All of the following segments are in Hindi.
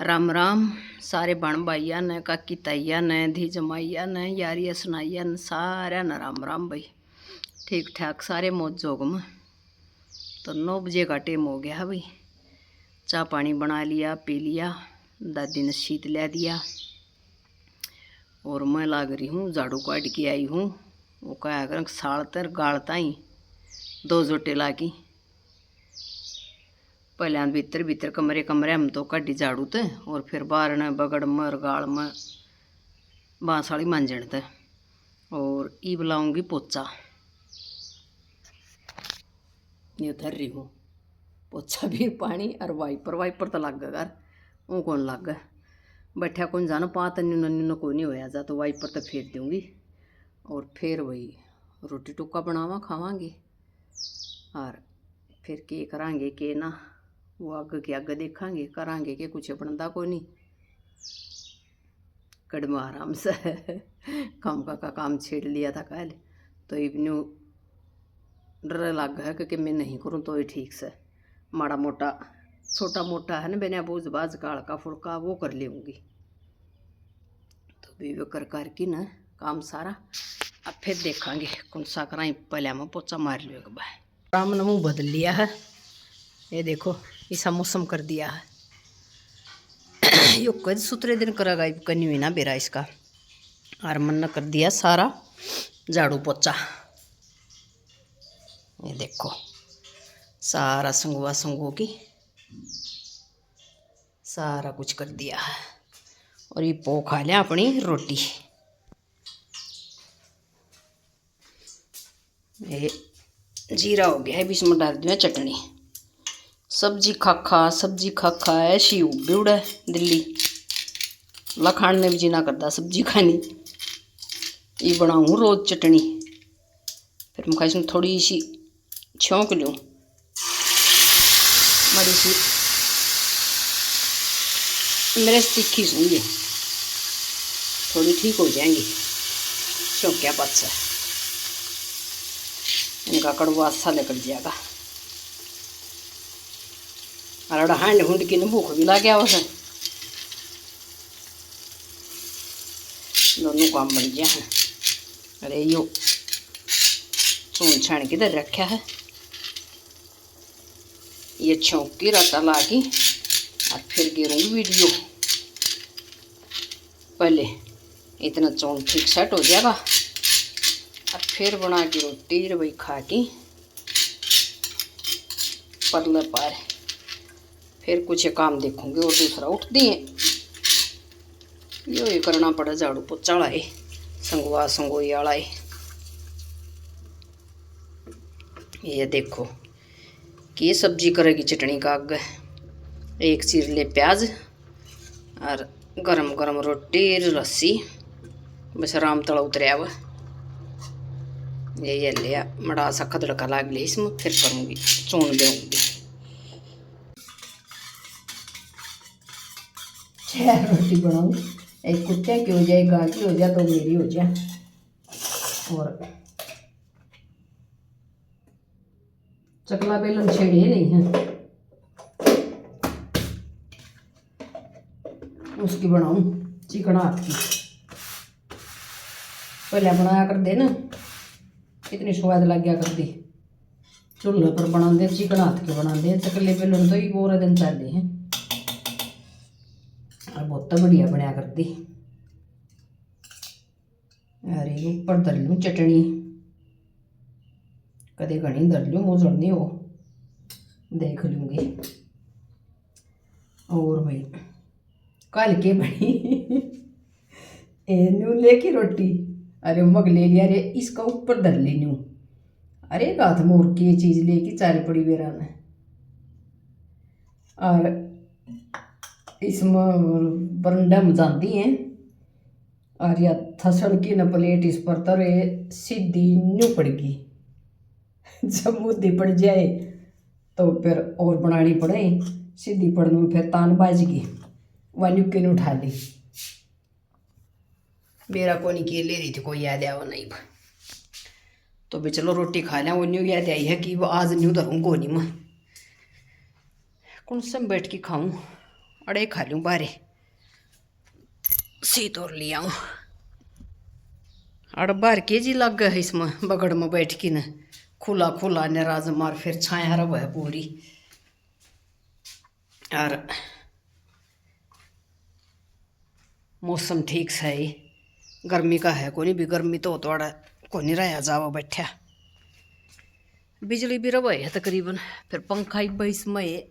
राम राम सारे बण भाइया ने काकी ताइया ने धी जमाइया ने यारिया सुनाइया ने सारे न राम राम भाई। ठीक ठाक सारे मौज जोग में। तो 9 बजे का टाइम हो गया है भाई। चाय पानी बना लिया, पी लिया, दादी ने शीत ला दिया और मैं लाग रही हूँ झाड़ू काट के आई हूँ। वो क्या कर साल तर गालता ही 2 जोटे लागी पहले भीतर भीतर कमरे कमरे हम तो कड्डी झाड़ू थे और फिर बाहर ने बगड़ मर गाल में बांसवाली मांजण थे। और ई बुलाऊंगी पोचा, ये धर रही हूँ पोचा भी पानी और वाइपर तो लग गया यार। वो कौन लग गया बैठा कौन जाना पात नन्नू को नहीं होया जा तो वाइपर तो फेर दूंगी और फिर वही रोटी टुक्का बनावा खावांगे और फिर के करांगे के ना वो आगे के आगे देखांगे करांगे के कुछ बनता को नहीं कड़मा आराम से काम का काम छेड़ लिया था कल तो इवनू डर लग गया कि मैं नहीं करूँ तो ही ठीक से माड़ा मोटा छोटा मोटा है ना बिना बोझ बाज का हल्का फुल्का वो कर लूँगी। तो भी वो कर करके ना काम सारा अब फिर देखांगे कौन सा कराई। पहले मैं पोचा मार लियो एक बार। राम ने मुँह बदल लिया है, ये देखो ऐसा मौसम कर दिया है। यो कद सुतरे दिन करेगा कनी हुई ना बेरा इसका और मन ने कर दिया सारा झाड़ू पोचा। ये देखो सारा संगवा संगो की सारा कुछ कर दिया है और ये पो खा लिया अपनी रोटी। ये जीरा हो गया है बीच में डाल दिया चटनी। सब्जी खा खा ऐसी उबे उड़ा दिल्ली लखान ने भी जीना करता सब्जी खानी। ये बनाऊँ रोज चटनी फिर मैं इसमें थोड़ी सी छौंक लूँ बड़ी सी मेरे तीखी सुनिए थोड़ी ठीक हो जाएंगी छौंकिया पात से इनका कड़वा सा निकल जाएगा। और हांड हुंड की भूख भी लग गया उसे दोनों काम बन गया है। अरे यो चून छान किधर रखा है ये छौंक की राता ला की और फिर गिरूँगी वीडियो। पहले इतना चौन ठीक सेट हो जाएगा और फिर बना के रोटी रवई खा के परले पार फिर कुछ काम देखूंगे और दूसरा उठ दिए यो ये करना पड़ा झाड़ू पोचा वाला है संगवा संगोई वाला है। ये देखो कि सब्जी करेगी चटनी का आगे एक चीर ले प्याज और गरम गरम रोटी लस्सी बस आराम तला उतरिया हुआ ये लिया मड़ा सा खदड़का लाग लिया इसमें फिर करूँगी चून दूँगी। रोटी बनाऊँ एक कुत्ते की हो जाए गाय की हो जाए तो मेरी हो जाए। और चकला बेलन छेड़े नहीं है उसकी बनाऊँ चिकन हाथ की पहले बनाया कर दे ना कितनी स्वाद लग गया कर दी चूल्हे पर बना दे चिकन हाथ के बना दे चकले बेलन तो ही पूरा दिन चलते हैं और बहुत बढ़िया बनाया कर दी। अरे ऊपर धर लूँ चटनी कदे घनी धर लूँ मुँह जड़नी हो देख लूँगी। और भाई कल के बनी नू लेके रोटी अरे मग ले लिया रे इसका ऊपर धर ली नू अरे एक हाथ मोर की ये चीज़ लेके चाल पड़ी बेरा ने और इसमें बरंडा में जाती हैं और या थसड़ की न प्लेट इस पर तरे सीधी न्यू पड़गी जब मुद्दी पड़ जाए तो फिर और बनानी पड़े सीधी पड़ने में फिर तान बाजगी वह न्यू के उठा ली मेरा को नहीं किए ले रही थी कोई याद आया वो नहीं तो भी चलो रोटी खा लें। वो न्यू याद आई है कि वो आज न्यू धरूँ को नहीं मैं कौन से बैठ के खाऊँ अड़े खा लूँ बारे सी तोड़ लिया हूँ। अड़ बार के जी लग गए इसमें बगड़ में बैठ के न खुला खुला नाराज मार फिर छाया रहा है पूरी। और मौसम ठीक से ही गर्मी का है कोनी भी गर्मी तो थोड़ा कोनी रहा जाओ बैठा बिजली भी रहा है तकरीबन। फिर पंखा ही बस में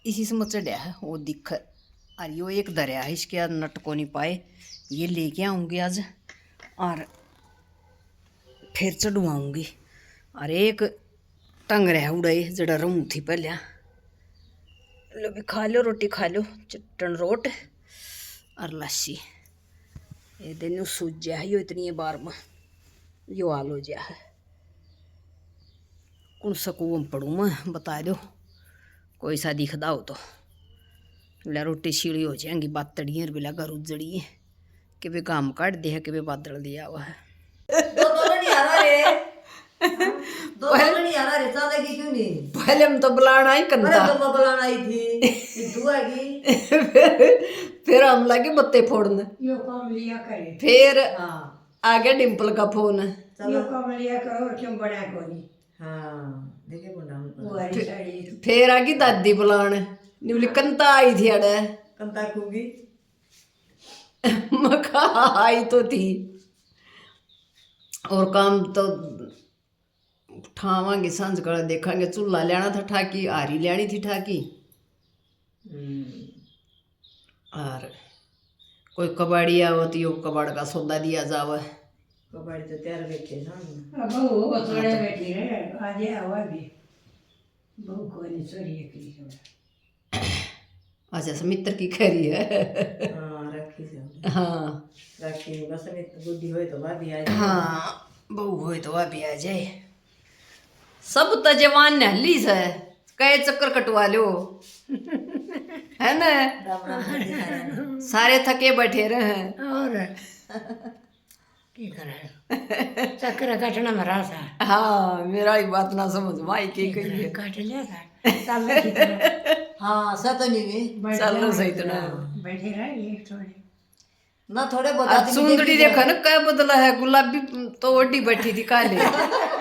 इसी से चढ़िया है वो दिख। और यो एक दरिया है इसके आज नट को नहीं पाए ये लेके आऊँगी आज और फिर चढ़वाऊँगी। और एक टंग रहा उड़ाई जड़ा रहूँ थी पहले लो भी खा लो रोटी खा लो चट्टन रोट और लस्सी ये दिन सूझ जा है यो इतनी बार में यो हाल हो जा है। कौन सकूँ हम पढ़ूँ मैं बता दो कोई सा दिखदा हो तो बिला रोटी शीड़ी हो जाएंगी बात तड़िए बिला घर उजड़ी है कि वे काम काट दिया कि वे बादल दिया हुआ है। पहले हम तो बुलाना ही करता तो बुलाना ही थी फिर हम लगे बत्ते फोड़ने यो काम लिया करे फिर आगे डिम्पल का फोन यो काम लिया करो क्यों बड़ा कोनी फिर आगी दादी बुलाने निवली कंता आई थी अड़े कंता खूबी मखा आई तो थी और काम तो ठावांगे सांझ कर देखेंगे चूल्हा लेना था ठाकी आरी लेनी थी ठाकी और कोई कबाड़ी आवती हो कबाड़ का सौदा दिया जावे कबाड़ी तो तैयार बैठे ना अब वो थोड़े बैठी रहे आज आवा भी बहु को नहीं चोरी की अच्छा समित्र की खरी है हाँ रखी से हाँ रखी बस समित्र बुद्धि होए तो भाभी आ जाए हाँ बहु होए तो भाभी आ जाए। सब तो जवान ने हल्ली से कई चक्कर कटवा लो है ना सारे थके बैठे रहे हैं और की करे चक्कर काटना मरा सा हाँ मेरा ही बात ना समझ माई की कही काट लिया था हाँ सतनी भी चलो सही तो ना बैठे रहे एक थोड़े ना थोड़े बहुत सुंदरी देखा ना क्या बदला है गुलाबी तो ओडी बैठी थी काले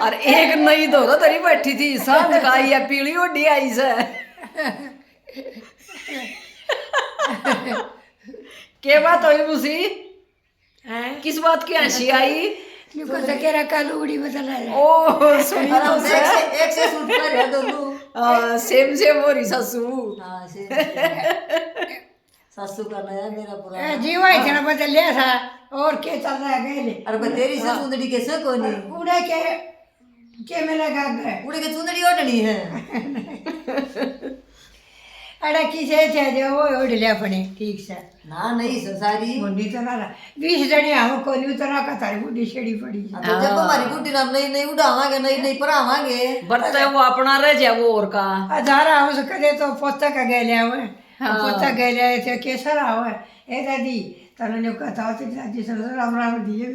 और एक नई दो तरी बैठी थी सांझ का आई है पीली ओडी आई से के बात हुई मुसी किस बात की हंसी आई तेरा कल उड़ी बदला है ओ सुनी तो एक से सूट कर है दोनों सेम हो रही सासू हाँ सासू का नया मेरा पुराना जीवा इतना बदल लिया था और क्या चल रहा है गए अरे तेरी से सुंदरी कैसे कोनी उड़े के मेरा गाग है उड़े के सुंदरी ओढ़नी है अरे किसे थे जो वो ओढ़ लिया अपने ठीक से ना नहीं सारी मुंडी तो ना 20 जने हम कोनी उतना का तारी बुढ़ी छेड़ी पड़ी तो जब हमारी बुढ़ी नाम नहीं उड़ावांगे नहीं परावांगे बरते वो अपना रह जाए वो और का हजारा हम करे तो पोता का गए ले हुए पोता गए ले थे केसर आओ ए दादी तने ने कहा था दादी से राम राम दिए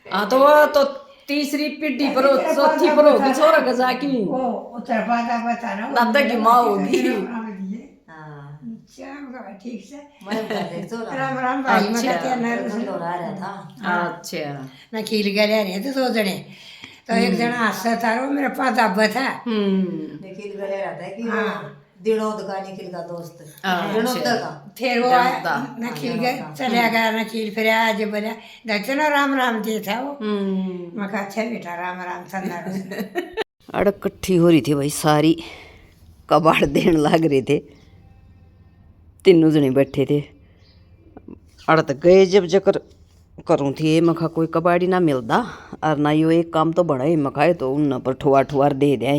हां तो वो तो तीसरी पीढ़ी पर चौथी पर होगी छोरा का जाकी ओ उतर बाता बता ना दादा की माँ होगी हाँ अच्छा ठीक से राम राम भाई मैं कहते हैं डोरा रहा था अच्छा मैं खील गया रहे थे 2 जने तो एक जना हंसा था वो मेरा पाता था खील गया रहता है कि दिनों दुकानी खिल का दोस्त फिर वो नखील चला गया नखील फिर आज बोला दक्षिणा राम राम जी था वो मैं कहा अच्छा बेटा राम राम संदा अड़क इकट्ठी हो रही थी भाई सारी कबाड़ देन लग रहे थे तीनों जने बैठे थे अड़त गए जब जकर करूँ थी ये मखा कोई कबाड़ी ना मिलता और ना यो एक काम तो बड़ा ही मखाए तो उन पर ठुआर दे दिया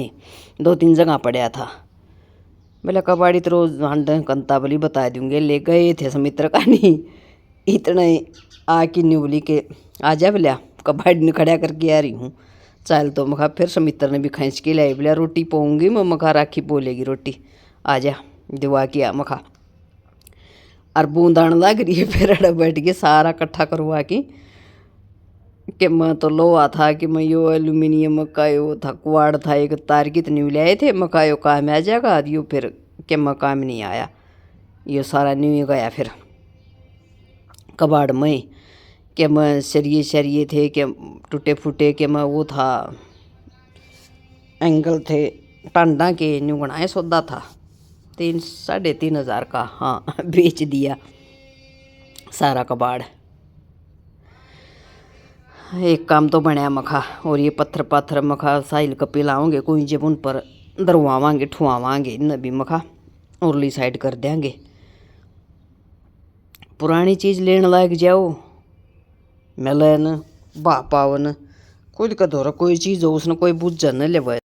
2-3 जगह पड़ा था बोले कबाड़ी तो रोज हंड कंता बोली बता दूंगे ले गए थे समित्र का नहीं इतना आके नहीं बोली के आ जा बोलिया कबाड़ी ने खड़ा करके आ रही हूँ चल तो मखा फिर समित्र ने भी खींच के लाई बोलिया रोटी पाऊँगी मैं मखा राखी बोलेगी रोटी आ जा दिवा किया मखा और बूंद आने लग रही है फिर अड़ा बैठ के सारा इकट्ठा करवा कि मैं तो लोहा था कि मैं यो एल्यूमिनियम का यो था कुआड़ था एक तार की इतनी लाए थे मकायो काम आ जाएगा यो फिर कि मैं काम नहीं आया, ये सारा न्यू ही गया फिर कबाड़ में कि मैं सरिये शरिये थे कि टूटे फूटे कि मैं वो था एंगल थे टांडा के न्यू बनाए सौदा था 3-3,500 का। हाँ बेच दिया सारा कबाड़। एक काम तो बनया मखा, और ये पत्थर पाथर मखा साहिल कपी लाओगे कोई जब उन पर दरवावांगे ठुआवांगे न भी मखा उरली साइड कर देंगे। पुरानी चीज़ लेने लायक जाओ मिले न बा पावन कोई का धोरा कोई चीज़ हो उसने कोई बुझ न ले।